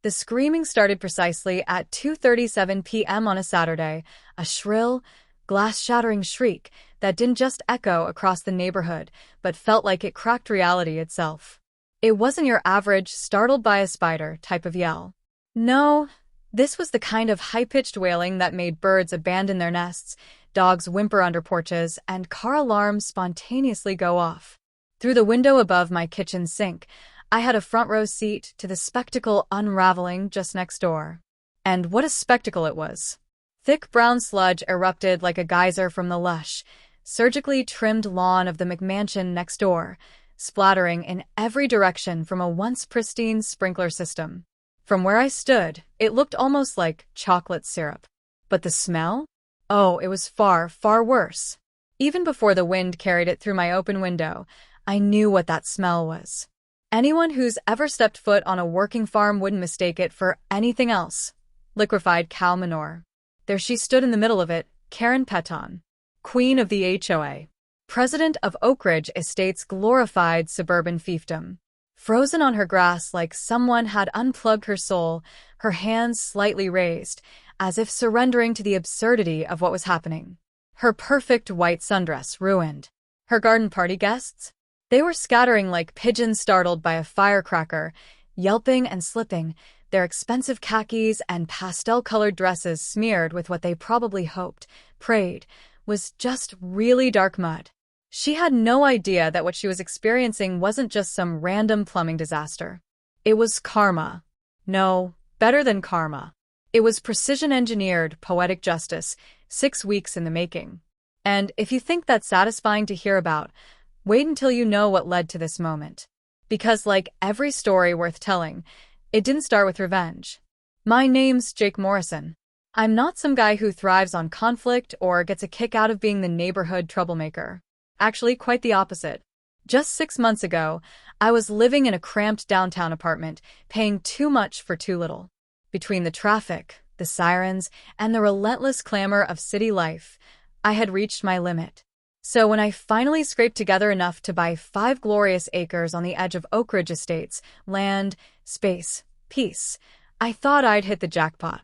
The screaming started precisely at 2:37 p.m. on a Saturday, a shrill, glass-shattering shriek that didn't just echo across the neighborhood, but felt like it cracked reality itself. It wasn't your average startled by a spider type of yell. No, this was the kind of high-pitched wailing that made birds abandon their nests, dogs whimper under porches, and car alarms spontaneously go off. Through the window above my kitchen sink, I had a front-row seat to the spectacle unraveling just next door. And what a spectacle it was. Thick brown sludge erupted like a geyser from the lush, surgically trimmed lawn of the McMansion next door, splattering in every direction from a once pristine sprinkler system. From where I stood, it looked almost like chocolate syrup. But the smell? Oh, it was far, far worse. Even before the wind carried it through my open window, I knew what that smell was. Anyone who's ever stepped foot on a working farm wouldn't mistake it for anything else. Liquefied cow manure. There she stood in the middle of it, Karen Petton, queen of the HOA, president of Oak Ridge Estate's glorified suburban fiefdom. Frozen on her grass like someone had unplugged her soul, her hands slightly raised, as if surrendering to the absurdity of what was happening. Her perfect white sundress ruined. Her garden party guests? They were scattering like pigeons startled by a firecracker, yelping and slipping, their expensive khakis and pastel-colored dresses smeared with what they probably hoped, prayed, was just really dark mud. She had no idea that what she was experiencing wasn't just some random plumbing disaster. It was karma. No, better than karma. It was precision-engineered, poetic justice, 6 weeks in the making. And if you think that's satisfying to hear about, wait until you know what led to this moment. Because like every story worth telling, it didn't start with revenge. My name's Jake Morrison. I'm not some guy who thrives on conflict or gets a kick out of being the neighborhood troublemaker. Actually, quite the opposite. Just 6 months ago, I was living in a cramped downtown apartment, paying too much for too little. Between the traffic, the sirens, and the relentless clamor of city life, I had reached my limit. So when I finally scraped together enough to buy 5 glorious acres on the edge of Oak Ridge Estates, land, space, peace, I thought I'd hit the jackpot.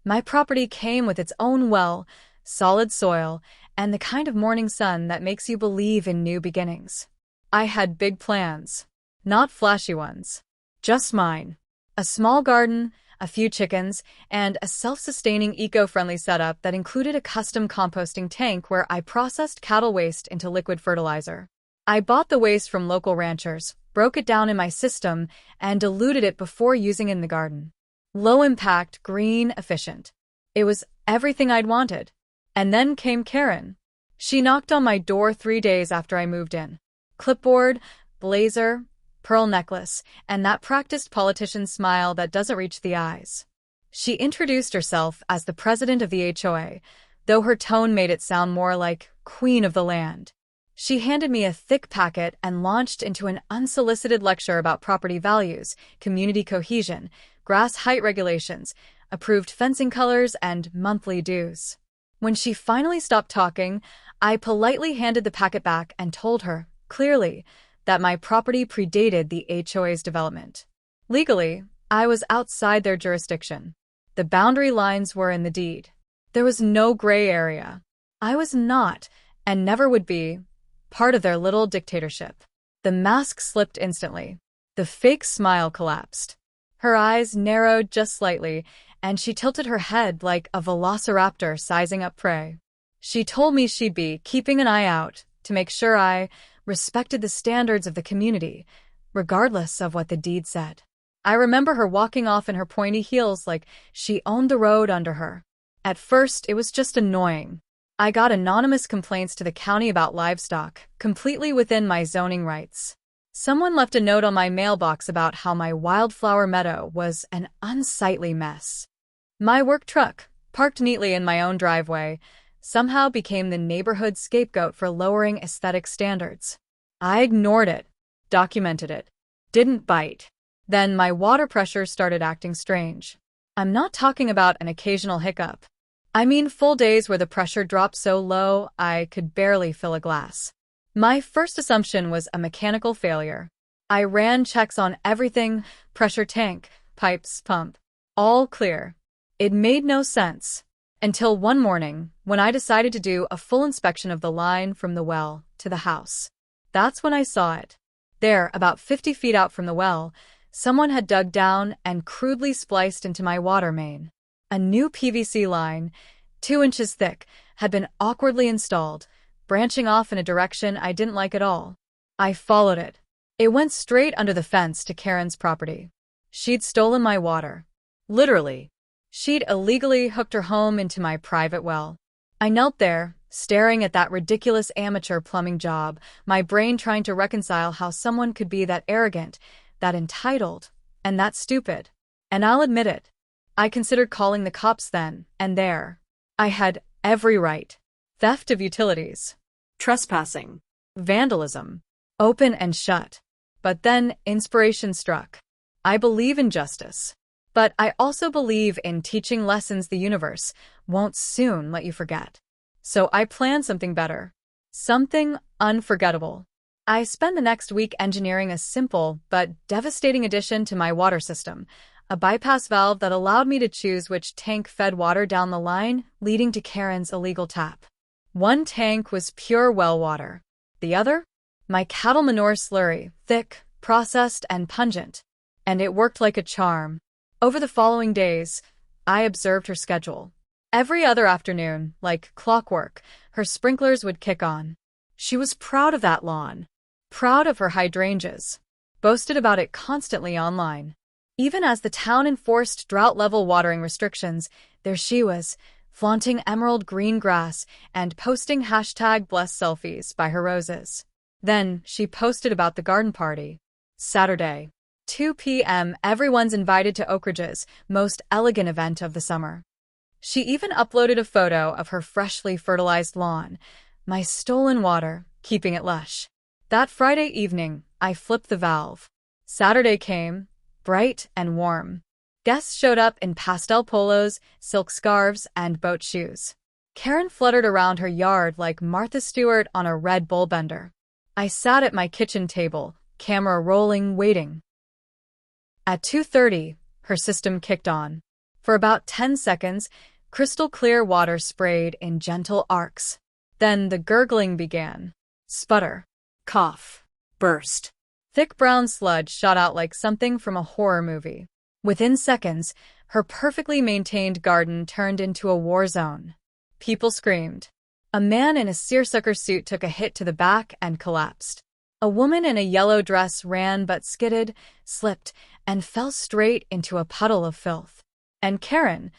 My property came with its own well, solid soil, and the kind of morning sun that makes you believe in new beginnings. I had big plans. Not flashy ones. Just mine. A small garden, a few chickens, and a self-sustaining eco-friendly setup that included a custom composting tank where I processed cattle waste into liquid fertilizer. I bought the waste from local ranchers, broke it down in my system, and diluted it before using it in the garden. Low impact, green, efficient. It was everything I'd wanted. And then came Karen. She knocked on my door 3 days after I moved in. Clipboard, blazer, pearl necklace, and that practiced politician smile that doesn't reach the eyes. She introduced herself as the president of the HOA, though her tone made it sound more like queen of the land. She handed me a thick packet and launched into an unsolicited lecture about property values, community cohesion, grass height regulations, approved fencing colors, and monthly dues. When she finally stopped talking, I politely handed the packet back and told her, clearly, that my property predated the HOA's development. Legally, I was outside their jurisdiction. The boundary lines were in the deed. There was no gray area. I was not, and never would be, part of their little dictatorship. The mask slipped instantly. The fake smile collapsed. Her eyes narrowed just slightly, and she tilted her head like a velociraptor sizing up prey. She told me she'd be keeping an eye out to make sure I respected the standards of the community, regardless of what the deed said. I remember her walking off in her pointy heels like she owned the road under her. At first, it was just annoying. I got anonymous complaints to the county about livestock, completely within my zoning rights. Someone left a note on my mailbox about how my wildflower meadow was an unsightly mess. My work truck, parked neatly in my own driveway, somehow became the neighborhood scapegoat for lowering aesthetic standards. I ignored it, documented it, didn't bite. Then my water pressure started acting strange. I'm not talking about an occasional hiccup. I mean full days where the pressure dropped so low I could barely fill a glass. My first assumption was a mechanical failure. I ran checks on everything: pressure tank, pipes, pump. All clear. It made no sense. Until one morning, when I decided to do a full inspection of the line from the well to the house. That's when I saw it. There, about 50 feet out from the well, someone had dug down and crudely spliced into my water main. A new PVC line, 2 inches thick, had been awkwardly installed, branching off in a direction I didn't like at all. I followed it. It went straight under the fence to Karen's property. She'd stolen my water. Literally. She'd illegally hooked her home into my private well. I knelt there, staring at that ridiculous amateur plumbing job, my brain trying to reconcile how someone could be that arrogant, that entitled, and that stupid. And I'll admit it. I considered calling the cops then and there. I had every right. Theft of utilities. Trespassing. Vandalism. Open and shut. But then inspiration struck. I believe in justice. But I also believe in teaching lessons the universe won't soon let you forget. So I planned something better. Something unforgettable. I spent the next week engineering a simple but devastating addition to my water system, a bypass valve that allowed me to choose which tank fed water down the line, leading to Karen's illegal tap. One tank was pure well water. The other? My cattle manure slurry, thick, processed, and pungent. And it worked like a charm. Over the following days, I observed her schedule. Every other afternoon, like clockwork, her sprinklers would kick on. She was proud of that lawn. Proud of her hydrangeas. Boasted about it constantly online. Even as the town enforced drought-level watering restrictions, there she was, flaunting emerald green grass and posting #blessed selfies by her roses. Then she posted about the garden party. Saturday, 2 p.m. Everyone's invited to Oak Ridge's most elegant event of the summer. She even uploaded a photo of her freshly fertilized lawn, my stolen water, keeping it lush. That Friday evening, I flipped the valve. Saturday came, bright and warm. Guests showed up in pastel polos, silk scarves, and boat shoes. Karen fluttered around her yard like Martha Stewart on a red bull bender. I sat at my kitchen table, camera rolling, waiting. At 2:30, her system kicked on. For about 10 seconds, crystal clear water sprayed in gentle arcs. Then the gurgling began. Sputter. Cough. Burst. Thick brown sludge shot out like something from a horror movie. Within seconds, her perfectly maintained garden turned into a war zone. People screamed. A man in a seersucker suit took a hit to the back and collapsed. A woman in a yellow dress ran but skidded, slipped, and fell straight into a puddle of filth. And Karen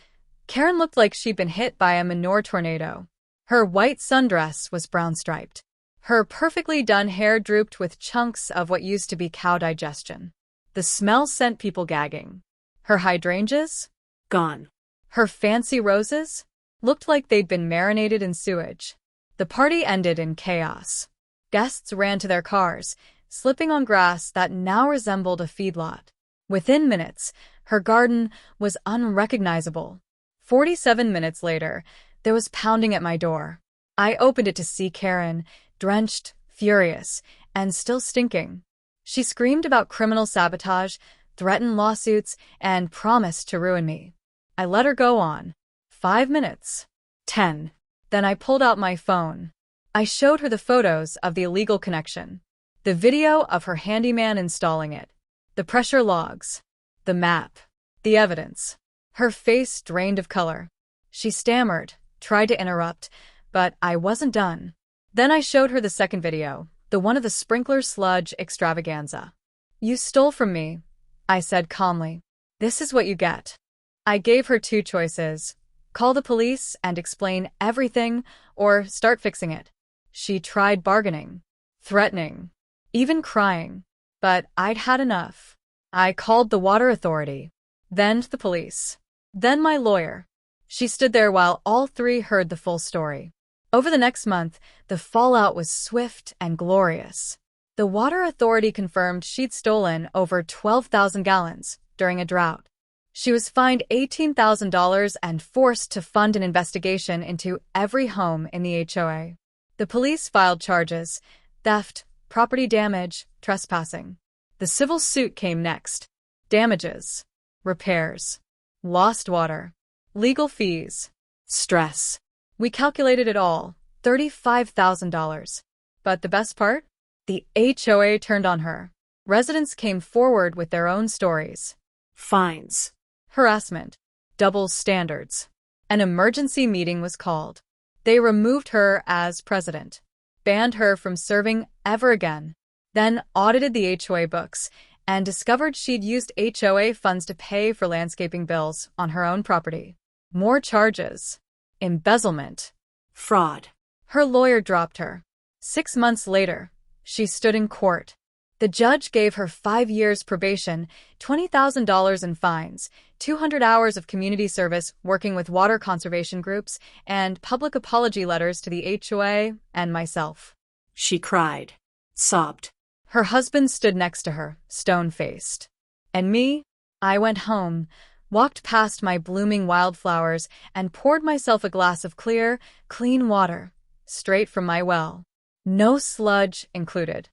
looked like she'd been hit by a manure tornado. Her white sundress was brown-striped. Her perfectly done hair drooped with chunks of what used to be cow digestion. The smell sent people gagging. Her hydrangeas? Gone. Her fancy roses? Looked like they'd been marinated in sewage. The party ended in chaos. Guests ran to their cars, slipping on grass that now resembled a feedlot. Within minutes, her garden was unrecognizable. 47 minutes later, there was pounding at my door. I opened it to see Karen, drenched, furious, and still stinking. She screamed about criminal sabotage, threatened lawsuits, and promised to ruin me. I let her go on. 5 minutes. 10. Then I pulled out my phone. I showed her the photos of the illegal connection, the video of her handyman installing it, the pressure logs, the map, the evidence. Her face drained of color. She stammered, tried to interrupt, but I wasn't done. Then I showed her the second video, the one of the sprinkler sludge extravaganza. You stole from me, I said calmly. This is what you get. I gave her 2 choices. Call the police and explain everything, or start fixing it. She tried bargaining, threatening, even crying. But I'd had enough. I called the water authority, then the police, then my lawyer. She stood there while all 3 heard the full story. Over the next month, the fallout was swift and glorious. The water authority confirmed she'd stolen over 12,000 gallons during a drought. She was fined $18,000 and forced to fund an investigation into every home in the HOA. The police filed charges: theft, property damage, trespassing. The civil suit came next. Damages. Repairs. lost water, legal fees, stress. We calculated it all, $35,000. But the best part? The HOA turned on her. Residents came forward with their own stories. Fines. Harassment. Double standards. An emergency meeting was called. They removed her as president, banned her from serving ever again, then audited the HOA books and discovered she'd used HOA funds to pay for landscaping bills on her own property. More charges. Embezzlement. Fraud. Her lawyer dropped her. 6 months later, she stood in court. The judge gave her 5 years probation, $20,000 in fines, 200 hours of community service working with water conservation groups, and public apology letters to the HOA and myself. She cried, sobbed. Her husband stood next to her, stone-faced. And me? I went home, walked past my blooming wildflowers, and poured myself a glass of clear, clean water, straight from my well. No sludge included.